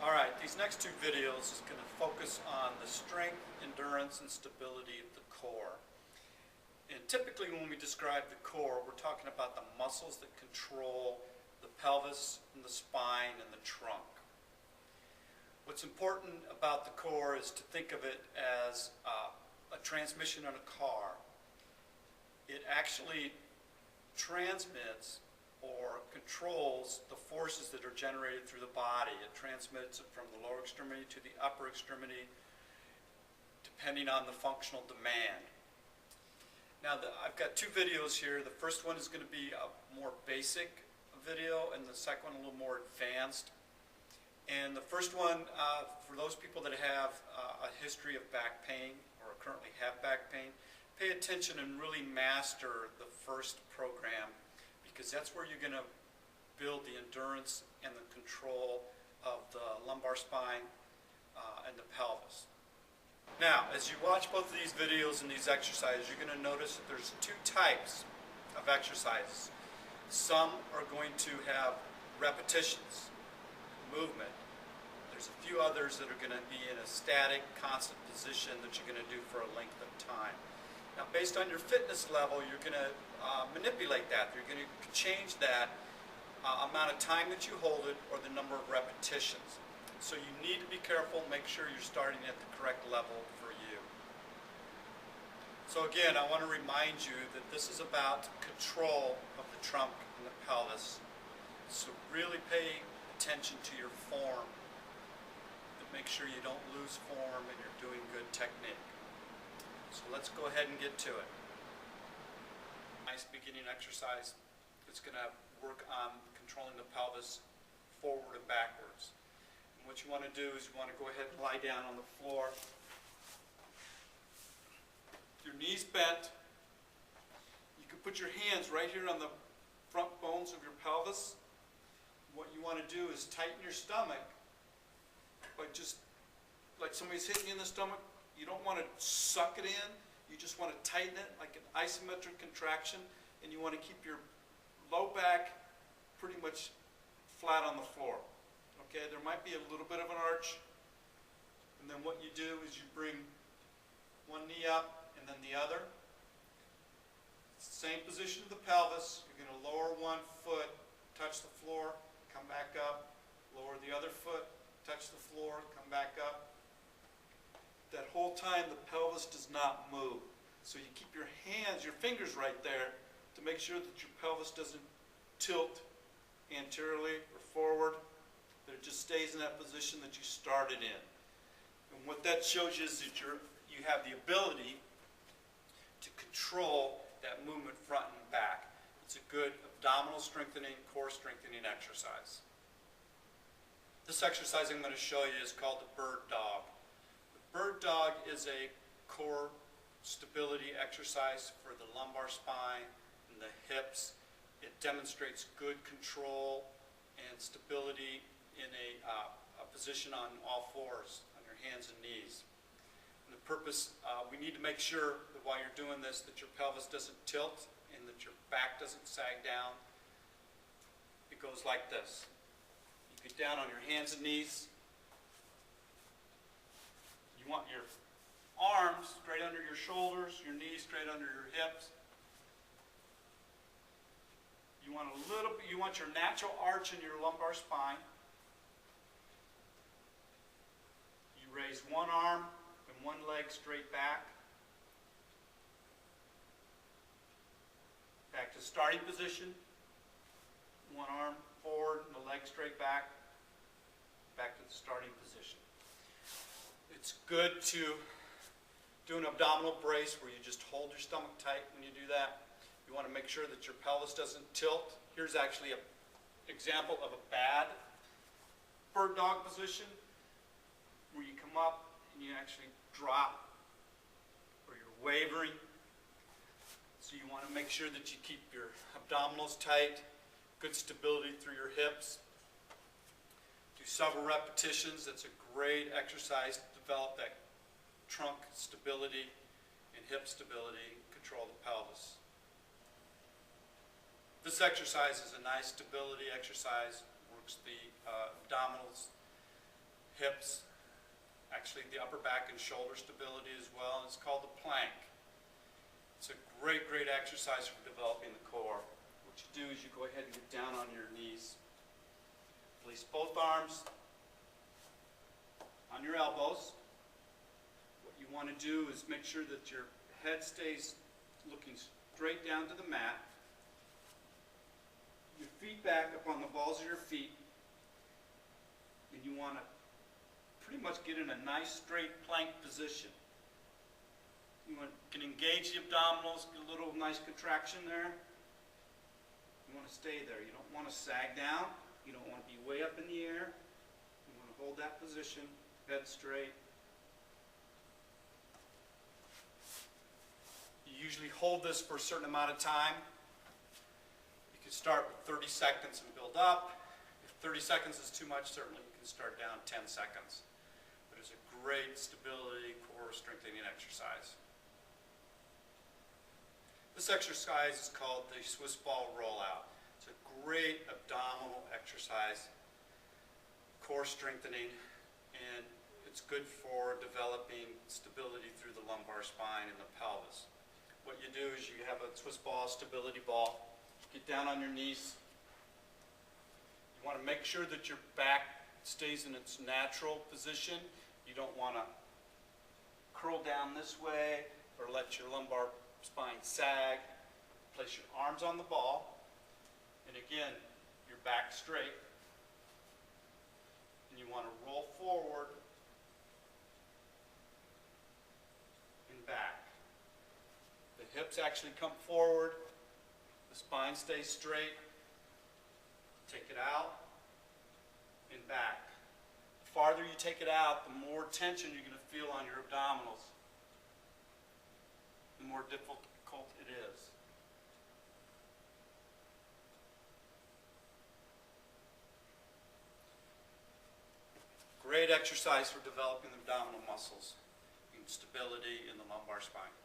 Alright, these next two videos is going to focus on the strength, endurance, and stability of the core. And typically when we describe the core, we're talking about the muscles that control the pelvis and the spine and the trunk. What's important about the core is to think of it as a transmission in a car. It actually transmits or controls the forces that are generated through the body. It transmits it from the lower extremity to the upper extremity depending on the functional demand. Now I've got two videos here. The first one is going to be a more basic video and the second one a little more advanced. And the first one, for those people that have a history of back pain or currently have back pain, pay attention and really master the first program, because that's where you're going to build the endurance and the control of the lumbar spine and the pelvis. Now, as you watch both of these videos and these exercises, you're going to notice that there's two types of exercises. Some are going to have repetitions, movement. There's a few others that are going to be in a static, constant position that you're going to do for a length of time. Now, based on your fitness level, you're going to manipulate that. You're going to change that amount of time that you hold it or the number of repetitions. So you need to be careful, make sure you're starting at the correct level for you. So again, I want to remind you that this is about control of the trunk and the pelvis. So really pay attention to your form and make sure you don't lose form and you're doing good technique. So let's go ahead and get to it. Nice beginning exercise. It's going to work on controlling the pelvis forward and backwards. And what you want to do is you want to go ahead and lie down on the floor. Your knees bent. You can put your hands right here on the front bones of your pelvis. What you want to do is tighten your stomach by just like somebody's hitting you in the stomach. You don't want to suck it in. You just want to tighten it like an isometric contraction, and you want to keep your low back pretty much flat on the floor. Okay, there might be a little bit of an arch, and then what you do is you bring one knee up and then the other. It's the same position of the pelvis. You're going to lower one foot, touch the floor, come back up, lower the other foot, touch the floor, come back up. That whole time the pelvis does not move. So you keep your hands, your fingers right there to make sure that your pelvis doesn't tilt anteriorly or forward, that it just stays in that position that you started in. And what that shows you is that you have the ability to control that movement front and back. It's a good abdominal strengthening, core strengthening exercise. This exercise I'm going to show you is called the bird dog. Bird dog is a core stability exercise for the lumbar spine and the hips. It demonstrates good control and stability in a position on all fours, on your hands and knees. And the purpose, we need to make sure that while you're doing this that your pelvis doesn't tilt and that your back doesn't sag down. It goes like this. You get down on your hands and knees. You want your arms straight under your shoulders, your knees straight under your hips. You want your natural arch in your lumbar spine. You raise one arm and one leg straight back. Back to starting position. One arm forward and the leg straight back. Back to the starting position. It's good to do an abdominal brace where you just hold your stomach tight when you do that. You want to make sure that your pelvis doesn't tilt. Here's actually an example of a bad bird dog position where you come up and you actually drop or you're wavering. So you want to make sure that you keep your abdominals tight, good stability through your hips. Do several repetitions. That's a great exercise to develop that trunk stability and hip stability, control the pelvis. This exercise is a nice stability exercise, works the abdominals hips, actually the upper back and shoulder stability as well. It's called the plank. It's a great, great exercise for developing the core. What you do is you go ahead and get down on your knees. Place both arms on your elbows. What you want to do is make sure that your head stays looking straight down to the mat. Your feet back up on the balls of your feet. And you want to pretty much get in a nice straight plank position. You can engage the abdominals, get a little nice contraction there. You want to stay there. You don't want to sag down. You don't want to be way up in the air. You want to hold that position, head straight. You usually hold this for a certain amount of time. You can start with 30 seconds and build up. If 30 seconds is too much, certainly you can start down 10 seconds. But it's a great stability, core strengthening exercise. This exercise is called the Swiss ball rollout. It's a great abdominal exercise, core strengthening, and it's good for developing stability through the lumbar spine and the pelvis. What you do is you have a Swiss ball, stability ball, get down on your knees. You want to make sure that your back stays in its natural position. You don't want to curl down this way or let your lumbar spine sag. Place your arms on the ball, and again, your back straight, and you want to roll forward and back. The hips actually come forward, the spine stays straight. Take it out and back. The farther you take it out, the more tension you're going to feel on your abdominals, the more difficult it is. Great exercise for developing the abdominal muscles and stability in the lumbar spine.